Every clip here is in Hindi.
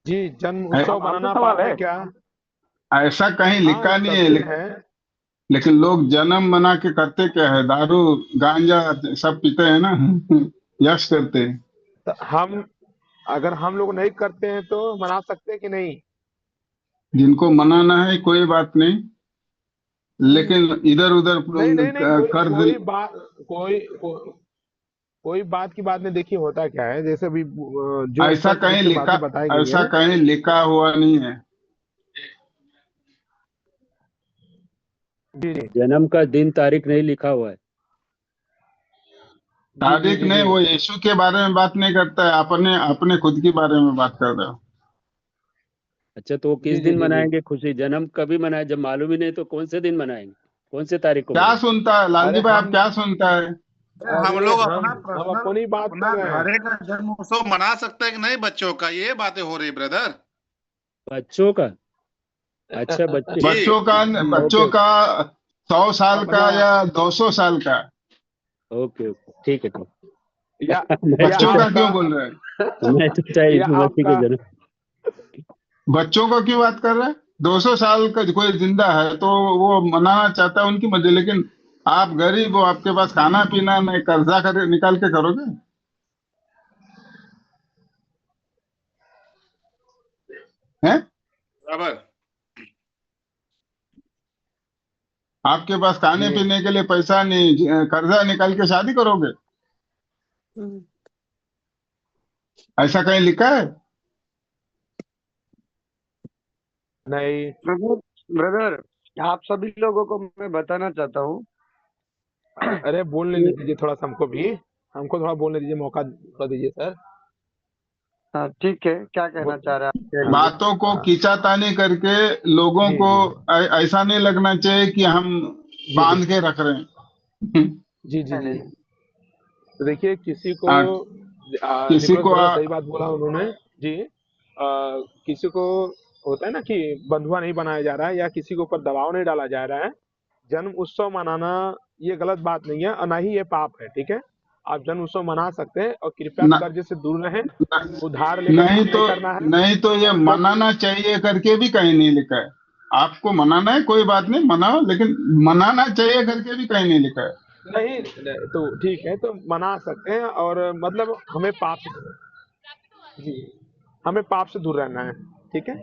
जी, जन्म उत्सव सवाल तो मनाना सवाल पाप है। है क्या? ऐसा कहीं हाँ, लिखा नहीं है, सबके है। लेकिन लोग जन्म मना के करते क्या है, दारू गांजा सब पीते हैं ना। यश करते हैं। तो हम, अगर हम लोग नहीं करते हैं तो मना सकते हैं कि नहीं? जिनको मनाना है कोई बात नहीं, लेकिन इधर उधर नहीं नहीं नहीं, कोई कर कोई बात, कोई बात की बात नहीं। देखिए होता क्या है, जैसे अभी जो ऐसा स्पष्ट रूप कहीं से लिखा, बातें बताई गई ऐसा हैं। कहीं लिखा हुआ नहीं है। जी जी जन्म का दिन तारीख नहीं लिखा हुआ है। जी जी तारीख जी नहीं, जी। वो यीशु के बारे में बात नहीं करता है, अपने अपने खुद के बारे में बात कर रहे हो। अच्छा, तो वो किस जी जी दिन जी जी। मनाएंगे खुशी? जन्म कभी मनाए, जब मालूम ही नहीं तो कौन से दिन मनाएंगे? कौन से तारीख को क्या मनाएंगे? सुनता है लालजी अरे भाई, आप हम क्या सुनता है? हम अरे लोग हम अपना हम पर्सनल, अपनी बात अपना कर रहे हैं। घरे का जन्म उत्सव मना सकते हैं कि नहीं बच्चों का, ये बातें हो रही ब्रदर। बच्चों का? अच्छा, बच्चे। जी। बच्चों ओके का 100 साल का अपना, या 200 साल का? ओके ओके, ठीक है ठीक या है। मैं या बच्चों का सोचा, आपका क्यों बोल रहे हैं? मैं सोचा या यीशु मसीह के आपका। जन्म। बच्चों का क्यों बात कर रहे हैं? 200 साल का कोई जिंदा है तो वो मनाना चाहता है उनकी मर्जी, लेकिन आप गरीब हो, आपके पास खाना पीना नहीं, कर्जा कर निकाल के करोगे? हैं? बराबर। आपके पास खाने जी पीने के लिए पैसा नहीं, कर्जा निकाल के शादी करोगे? ऐसा कहीं लिखा है? नहीं। ब्रदर, ब्रदर, आप सभी लोगों को मैं बताना चाहता हूँ अरे बोलने कि दीजिए थोड़ा सा, हमको भी, हमको थोड़ा बोलने दीजिए, मौका थोड़ा दीजिए सर। हाँ, ठीक है, क्या कहना चाह रहे हैं आप कह लीजिए। बातों को हाँ। खींचातानी करके लोगों जी को जी ऐसा नहीं लगना चाहिए कि हम जी जी बांध के रख रहे हैं। जी जी नहीं जी। नहीं। तो देखिए किसी को, आ, किसी निकोलस को ब्रदर सही बात बोला उन्होंने। जी। किसी को होता है ना कि बंधुआ नहीं बनाया जा रहा है, या किसी के ऊपर दबाव नहीं डाला जा रहा है। जन्म उत्सव मनाना ये गलत बात नहीं है, और ना ही ये पाप है, ठीक है। आप जन्म उत्सव मना सकते हैं, और कृपया न, कर्ज से दूर रहें। न, उधार लेकर नहीं काम तो, नहीं करना है। नहीं तो ये क्योंकि मनाना चाहिए करके भी कहीं नहीं लिखा है। आपको मनाना है कोई बात नहीं, मनाओ, लेकिन मनाना चाहिए करके भी कहीं नहीं लिखा है। नहीं, तो ठीक है, तो मना सकते हैं, और मतलब हमें पाप, जी, हमें पाप से दूर रहना है, ठीक है।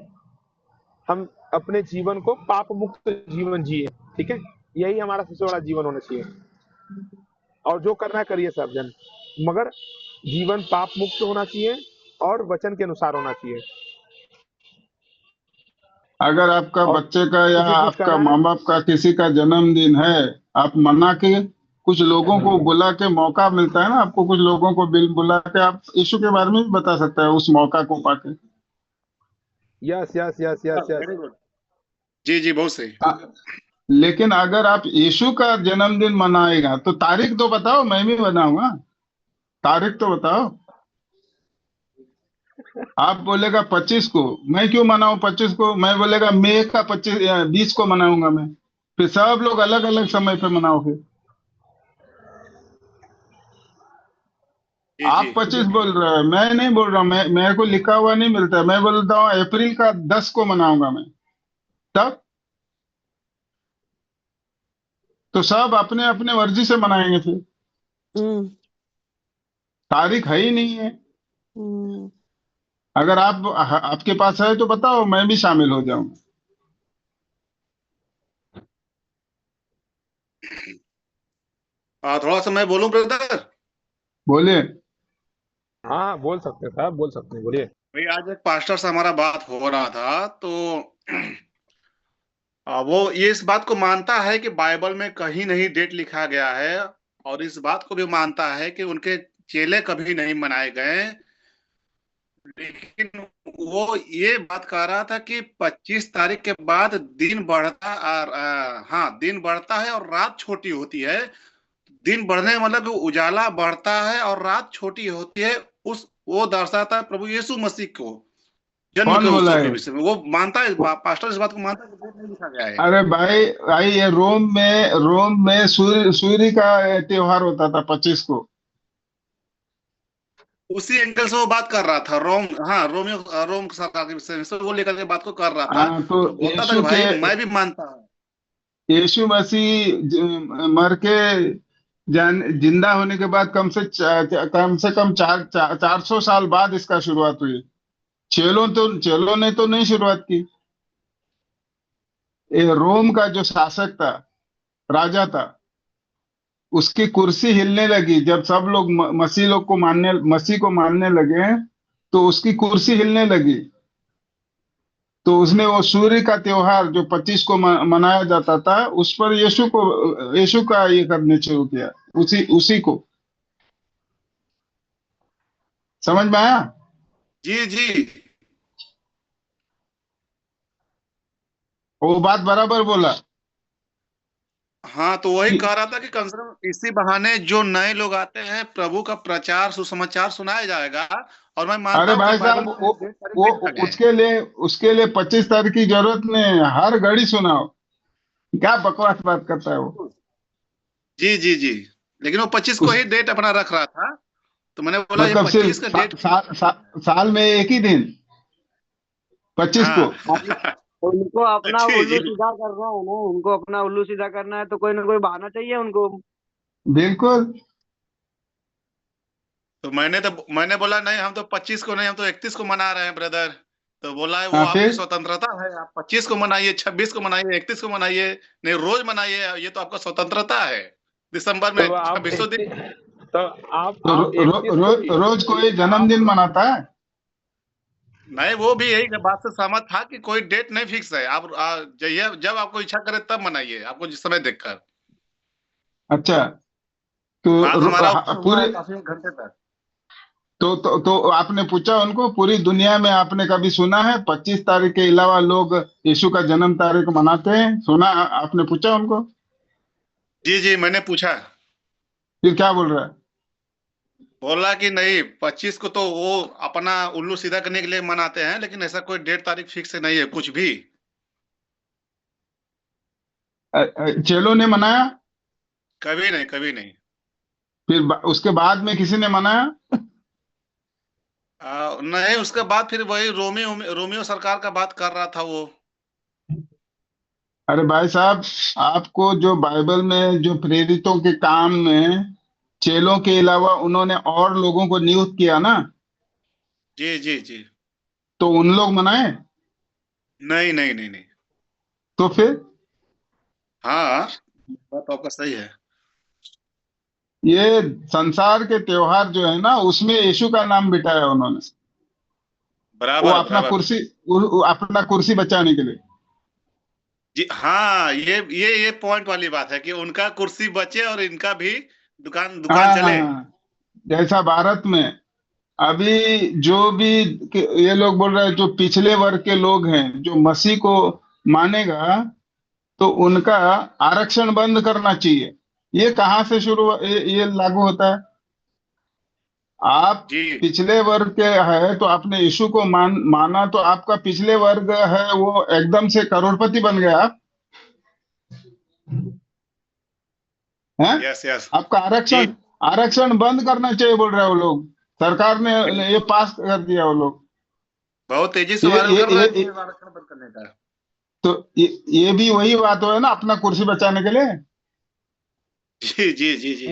हम अपने जीवन को पाप मुक्त जीवन जिए, ठीक है। यही हमारा सबसे बड़ा जीवन होना चाहिए। और जो करना है करिए सब जन, मगर जीवन पाप मुक्त होना चाहिए, और वचन के अनुसार होना चाहिए। अगर आपका और बच्चे का या किसी चीज का आपका ना, माँ बाप का किसी का जन्मदिन है, आप मना के, कुछ लोगों को हाँ, बुला के, मौका मिलता है ना आपको, कुछ लोगों को बिल बुला के आप यीशु के बारे में भी बता सकते हैं उस मौका को पाके। Yes yes yes yes yes. Very good. जी जी, बहुत सही। आ, लेकिन अगर आप यीशु का जन्मदिन मनाएगा तो तारीख तो बताओ, मैं भी बनाऊंगा। तारीख तो बताओ। आप बोलेगा 25 को, मैं क्यों मनाऊं 25 को? मैं बोलेगा मई का 20 को मनाऊंगा मैं। फिर सब लोग अलग अलग समय पे मनाओगे। जी जी। आप 25 देखिए, बोल रहे हो, मैं नहीं बोल रहा हूँ, मैं, मेरे को लिखा हुआ नहीं मिलता, मैं बोलता हूँ अप्रैल का 10 को मनाऊंगा मैं। तब तो सब अपने अपने मर्जी से मनाएंगे फिर। हम्म। तारीख है ही नहीं है। हम्म। अगर आप आपके पास है तो बताओ, मैं भी शामिल हो जाऊंगा। थोड़ा सा मैं बोलूं ब्रदर। बोलिए। हाँ बोल सकते हैं साहब, बोल सकते हैं, बोलिए। भाई आज एक पास्टर से हमारा बात हो रहा था, तो वो ये इस बात को मानता है कि बाइबल में कहीं नहीं डेट लिखा गया है, और इस बात को भी मानता है कि उनके चेले कभी नहीं मनाए गए। लेकिन वो ये बात कह रहा था कि 25 तारीख के बाद दिन बढ़ता, और हाँ, दिन बढ़ता है और रात छोटी होती है। दिन बढ़ने का मतलब कि उजाला बढ़ता है और रात छोटी होती है। उस वो दर्शाता है प्रभु यीशु मसीह को, जन्म के कौन बोला उत्सव के है? विषय में। वो मानता है, पास्टर इस बात को मानता है कि डेट नहीं लिखा गया है। अरे भाई भाई, ये रोम में सूर्य सूर्य का त्योहार होता था 25 को। उसी एंगल से वो बात कर रहा था, रोम, हाँ, रोमियो रोम सरकार के विषय में से वो लेकर के बात को कर रहा था। हाँ, तो तो बोलता था कि भाई मैं भी मानता हूँ। यीशु मसीह मर के जिंदा होने के बाद कम से कम 400 साल बाद इसका शुरुआत हुई। चेलों ने तो नहीं शुरुआत की। ये रोम का जो शासक था, राजा था, उसकी कुर्सी हिलने लगी जब सब लोग मसीह को मानने लगे, तो उसकी कुर्सी हिलने लगी। तो उसने वो सूर्य का त्योहार जो 25 को मनाया जाता था, उस पर यीशु का ये करने शुरू किया, उसी उसी को। समझ में आया? जी जी। वो बात बराबर बोला। हाँ, तो वही कि- कह रहा था कि कम से कम इसी बहाने जो नए लोग आते हैं, प्रभु का प्रचार सुसमाचार सुनाया जाएगा। और मैं मानता अरे हूँ कि भाई बाइबल साहब, में डेट तारीख वो लिख सके। उसके लिए 25 तारीख की जरूरत नहीं है, हर घड़ी सुनाओ। क्या बकवास बात करता है वो। जी जी जी। लेकिन वो 25 को उस ही डेट अपना रख रहा था। तो मैंने बोला ये मतलब सिर्फ 25 का डेट क्यों? साल में एक ही दिन, 25 को। हाँ। उनको अपना जी उल्लू जी। सीधा करना है ना, उनको अपना उल्लू सीधा करना है, तो कोई ना कोई बहाना चाहिए उनको। बिल्कुल। तो मैंने बोला नहीं, हम तो 25 को नहीं, हम तो 31 को मना रहे हैं ब्रदर। तो बोला है वो हाँ, आपकी फिर स्वतंत्रता है, आप 25 को मनाइए, 26 को मनाइए, 31 को मनाइए, नहीं रोज मनाइए, ये तो आपका स्वतंत्रता है। दिसंबर में तो आप 26 दिन। 31 तो तो आप 31 को ही रोज कोई जन्मदिन आप मनाता है? नहीं, वो भी यही बात से सहमत था कि कोई डेट नहीं फिक्स है, आप जब आपको इच्छा करे तब मनाइए, आपको जिस समय देखकर। अच्छा। तो बात हमारा उससे हुआ है पूरे काफी, 1 घंटे तक। तो आपने पूछा उनको, पूरी दुनिया में आपने कभी सुना है 25 तारीख के अलावा लोग यीशु का जन्म तारीख मनाते हैं? सुना? आपने पूछा उनको? जी जी, मैंने पूछा। फिर क्या बोल रहा है? बोला कि नहीं, 25 को तो वो अपना उल्लू सीधा करने के लिए मनाते हैं, लेकिन ऐसा कोई डेट तारीख फिक्स नहीं है कुछ भी। चेलों ने मनाया? कभी नहीं, कभी नहीं। फिर उसके बाद में किसी ने मनाया? नहीं, उसके बाद फिर वही रोमियो रोमियो सरकार का बात कर रहा था वो। अरे भाई साहब, आपको जो बाइबल में जो प्रेरितों के काम में चेलों के अलावा उन्होंने और लोगों को नियुक्त किया ना, जी जी जी। तो उन लोग मनाए? नहीं नहीं नहीं नहीं। तो फिर हाँ, बात आपका सही है। ये संसार के त्योहार जो है ना, उसमें यीशु का नाम बिठाया उन्होंने। वो बराबर अपना बराबर। कुर्सी अपना कुर्सी बचाने के लिए। जी हाँ, ये पॉइंट वाली बात है कि उनका कुर्सी बचे और इनका भी दुकान दुकान चले। हाँ, जैसा भारत में अभी जो भी ये लोग बोल रहे हैं, जो पिछले वर्ग के लोग हैं जो मसीह को मानेगा, तो उनका आरक्षण बंद करना चाहिए। ये कहाँ से शुरू ये लागू होता है? आप जी पिछले वर्ग के है तो आपने यीशु को माना, तो आपका पिछले वर्ग है वो एकदम से करोड़पति बन गया आप, हैं? Yes yes. आपका जी, आरक्षण आरक्षण बंद करना चाहिए बोल रहे हैं वो लोग। सरकार ने ये पास कर दिया वो लोग। बहुत तेजी से ये वायरल ये कर रहा ये, है कि ये ये आरक्षण बंद करने का। तो ये भी वही बात हो है ना, अपना कुर्सी बचाने के लिए। जी जी जी जी।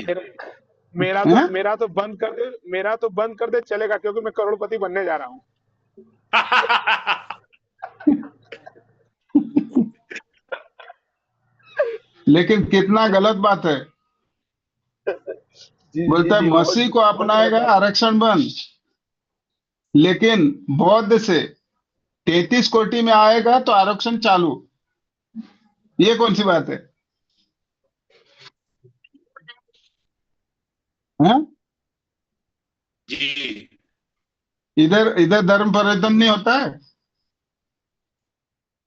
मेरा हैं? मेरा तो बंद कर दे चलेगा, क्योंकि मैं करोड़पति बनने जा रहा हूँ। लेकिन कितना गलत बात है। जी जी बोलता है जी, बहुत मसीह को बहुत गलत अपनाएगा बात है। आरक्षण बंद, लेकिन बौद्ध से 33 कोटि में आएगा तो आरक्षण चालू। ये कौन सी बात है? हैं? जी। इधर इधर धर्म परिवर्तन नहीं होता है।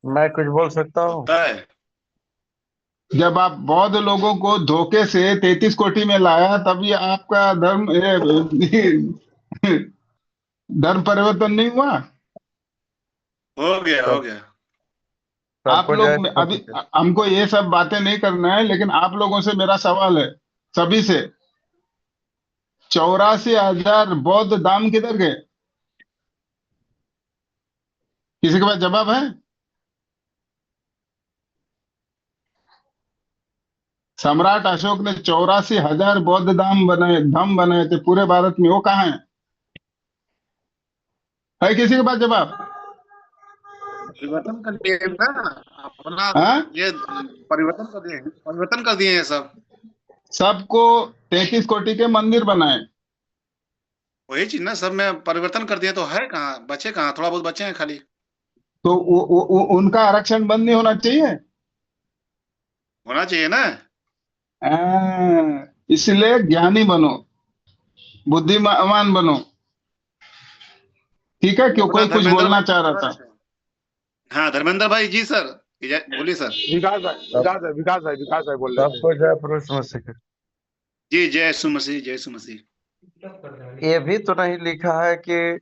मैं कुछ बोल सकता हूँ? होता है। जब आप बौद्ध लोगों को धोखे से 33 कोटि में लाया, तभी आपका धर्म परिवर्तन नहीं हुआ। हो गया हो सब गया। आप सबको लोग जायज कर अभी दीजिए। हमको ये सब बातें नहीं करना है, लेकिन आप लोगों से मेरा सवाल है, सभी से, 84,000 बौद्ध धाम किधर गए? किसी के पास जवाब है? सम्राट अशोक ने 84,000 बौद्ध धाम बनाए थे पूरे भारत में, वो कहाँ है किसी के पास जवाब? परिवर्तन कर दिए ना अपना, हाँ, ये परिवर्तन कर दिए हैं सब। सबको 33 कोटि के मंदिर बनाए। वही चीज ना, सब में परिवर्तन कर दिए, तो है कहाँ बचे, कहाँ थोड़ा बहुत बचे हैं खाली। तो उनका आरक्षण बंद नहीं होना चाहिए? होना चाहिए ना। इसलिए ज्ञानी बनो, बुद्धिमान बनो। ठीक है, क्यों अपना कोई कुछ धर्मेंद्र बोलना भाई, चाह रहा था? हाँ धर्मेंद्र भाई जी सर, बोलिए सर। विकास भाई बोल रहे सब थे। कुछ है पुरुष मसीह का। जी जय यीशु मसीह, जय यीशु मसीह। ये भी तो नहीं लिखा है कि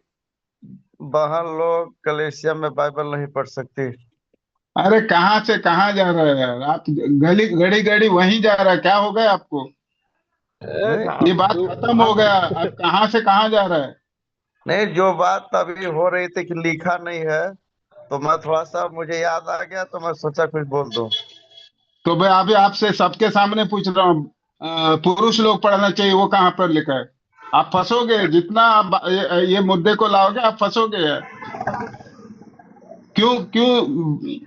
बाहर लोग कलेसिया में बाइबल नहीं पढ़ सकते। अरे कहाँ से कहाँ जा रहे हैं यार आप? गली घड़ी घड़ी वहीं जा रहा है, क्या हो गया आपको? नहीं ये बात खत्म हो गया, अब कहाँ से कहाँ जा रहा है? नहीं, जो बात अभी हो रही थी कि लिखा नहीं है, तो मैं थोड़ा सा मुझे याद आ गया तो मैं सोचा कुछ बोल दूं। तो मैं अभी आपसे सबके सामने पूछ रहा हूँ, पुरुष लोग पढ़ना चाहिए, वो कहाँ पर लिखा है? आप फंसोगे, जितना आप ये मुद्दे को लाओगे आप फंसोगे यार। क्यों क्यों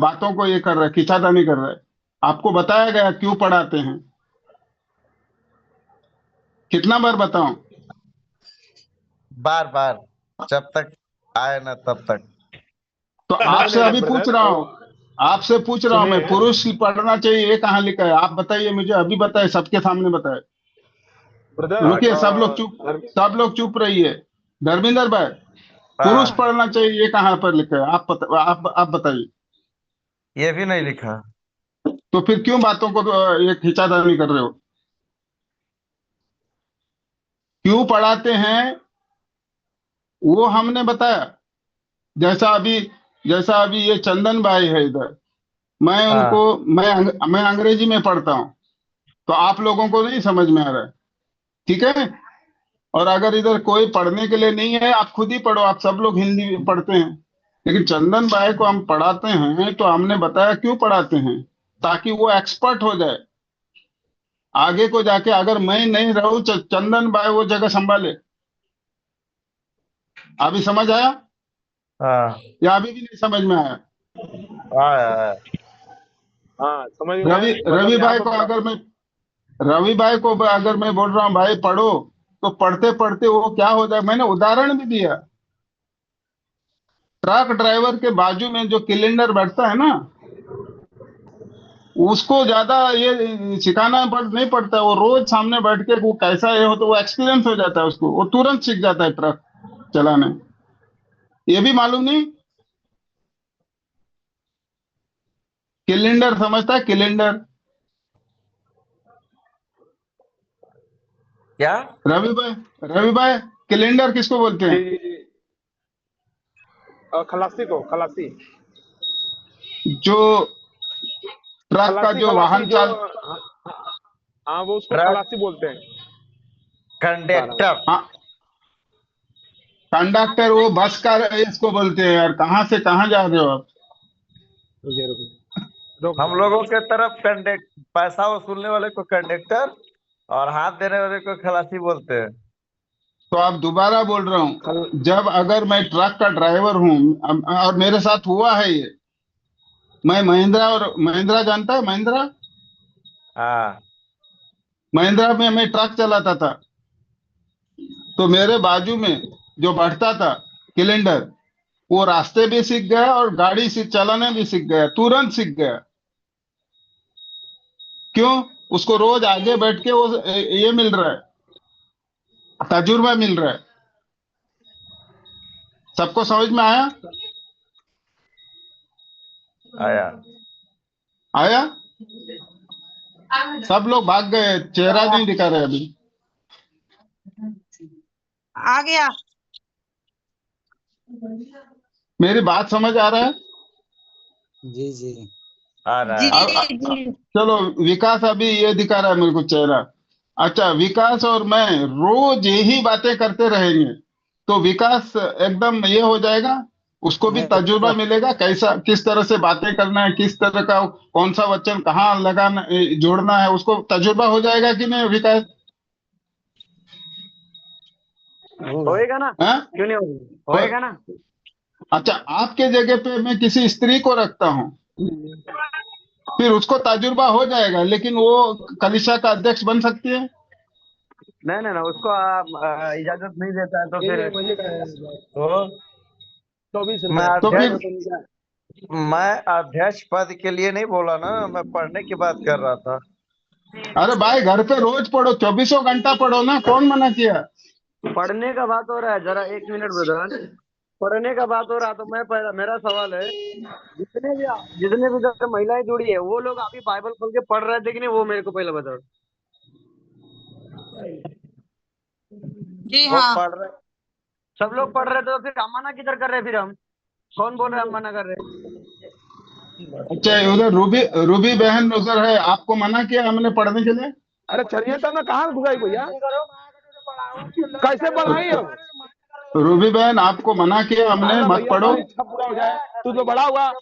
बातों को ये कर रहा है, खींचातानी कर रहा है? आपको बताया गया क्यों पढ़ाते हैं? कितना बार बताऊं? बार बार, जब तक आए ना तब तक। तो आपसे अभी पूछ रहा हूँ, आपसे पूछ रहा हूँ मैं, सुनिए पुरुष पढ़ना चाहिए ये कहाँ लिखा है? आप बताइए मुझे, अभी बताए, सबके सामने बताए। ब्रदर, रुकिए, सब लोग चुप रहिए। धर्मेंद्र भाई, पुरुष हाँ, पढ़ना चाहिए ये कहाँ पर लिखा है? आप बताइए। ये भी नहीं लिखा। तो फिर क्यों बातों को ये खींचातानी कर रहे हो? क्यों पढ़ाते हैं वो हमने बताया। जैसा अभी जैसा अभी ये चंदन भाई है इधर, मैं हाँ, उनको मैं अंग्रेजी में पढ़ता हूँ, तो आप लोगों को नहीं समझ में आ रहा है, ठीक है? और अगर इधर कोई पढ़ने के लिए नहीं है, आप खुद ही पढ़ो, आप सब लोग हिंदी पढ़ते हैं। लेकिन चंदन भाई को हम पढ़ाते हैं तो हमने बताया क्यों पढ़ाते हैं, ताकि वो एक्सपर्ट हो जाए। आगे को जाके अगर मैं नहीं रहूं, चंदन भाई वो जगह संभाले। अभी समझ आया हाँ, या अभी भी नहीं समझ में आया? आया। हाँ समझ गए, रवि मतलब रवि यहाँ भाई को पर अगर मैं रवि भाई को अगर मैं बोल रहा हूँ भाई पढ़ो, तो पढ़ते पढ़ते वो क्या हो जाए, मैंने उदाहरण भी दिया। ट्रक ड्राइवर के बाजू में जो कैलेंडर बैठता है ना, उसको ज्यादा ये सिखाना नहीं पड़ता, वो रोज सामने बैठ के वो कैसा ये हो तो वो एक्सपीरियंस हो जाता है उसको, वो तुरंत सीख जाता है ट्रक चलाने। ये भी मालूम नहीं? कैलेंडर समझता है? कैलेंडर, क्या? रवि भाई कैलेंडर किसको बोलते हैं? जी जी, खलासी जो ट्रक का जो खलासी वाहन जो, चाल हाँ, हाँ, वो उसको ट्रक खलासी बोलते हैं। बता रहा हूँ। कंडक्टर। हाँ, कंडक्टर वो बस का इसको बोलते हैं यार। कहाँ से कहाँ जा रहे हो आप? रुकिए रुकिए, रोक हम दो। लोगों के तरफ कंडक्ट पैसा वसूलने वाले को कंडक्टर और हाथ देने वाले को खलासी बोलते हैं। तो आप दोबारा बोल रहा खल हूँ, जब अगर मैं ट्रक का ड्राइवर हूँ और मेरे साथ हुआ है ये, मैं महिंद्रा जानता है? महिंद्रा हाँ, महिंद्रा में मैं ट्रक चलाता था, तो मेरे बाजू में जो बैठता था कैलेंडर, वो रास्ते भी सीख गया और गाड़ी से चलाने भी सीख गया, तुरंत सीख गया। क्यों? उसको रोज आगे बैठ के वो ये मिल रहा है, तजुर्बा मिल रहा है। सबको समझ में आया? आया। आया? सब लोग भाग गए, चेहरा नहीं दिखा रहे अभी। आ गया। मेरी बात समझ आ रहा है? जी जी। आ रहा जी है। अब जी। चलो, विकास अभी ये दिखा रहा है मेरे को चेहरा। अच्छा, विकास और मैं रोज यही बातें करते रहेंगे तो विकास एकदम ये हो जाएगा, उसको भी तजुर्बा मिलेगा कैसा किस तरह से बातें करना है, किस तरह का कौन सा वचन कहाँ लगाना जोड़ना है, उसको तजुर्बा हो जाएगा कि नहीं विकास? होएगा ना, हाँ? क्यों नहीं होगा, होएगा ना। अच्छा, आपके जगह पे मैं किसी स्त्री को रखता हूँ, फिर उसको तजुर्बा हो जाएगा, लेकिन वो कलीसिया का अध्यक्ष बन सकती है? नहीं नहीं, उसको इजाजत नहीं देता है तो फिर तो मैं तो फिर मैं अध्यक्ष पद के लिए नहीं बोला ना, मैं पढ़ने की बात कर रहा था। अरे भाई, घर पे रोज पढ़ो, 24 घंटा पढ़ो ना, कौन मना किया? पढ़ने का बात हो रहा है, जरा एक मिनट ब्रदर, पढ़ने का बात हो रहा तो मैं मेरा सवाल है, जितने भी घर में महिलाएं जुड़ी है वो लोग अभी बाइबल खोल के पढ़ रहे थे कि नहीं, वो मेरे को पहले बताओ। जी वो हाँ। पढ़ रहे, सब लोग पढ़ रहे थे तो फिर हम मना किधर कर रहे हैं? फिर हम कौन बोल रहे हैं हम मना कर रहे हैं? अच्छा, उधर रूबी बहन उधर है, आपको मना किया हमने पढ़ने के लिए? अरे चलिए तब मैं कहाँ घुसाई भैया, कैसे पढ़ाई हो? रूबी बहन, आपको मना किया हमने, मत पढ़ो। पूरा हो जाए, तू तो बड़ा हुआ,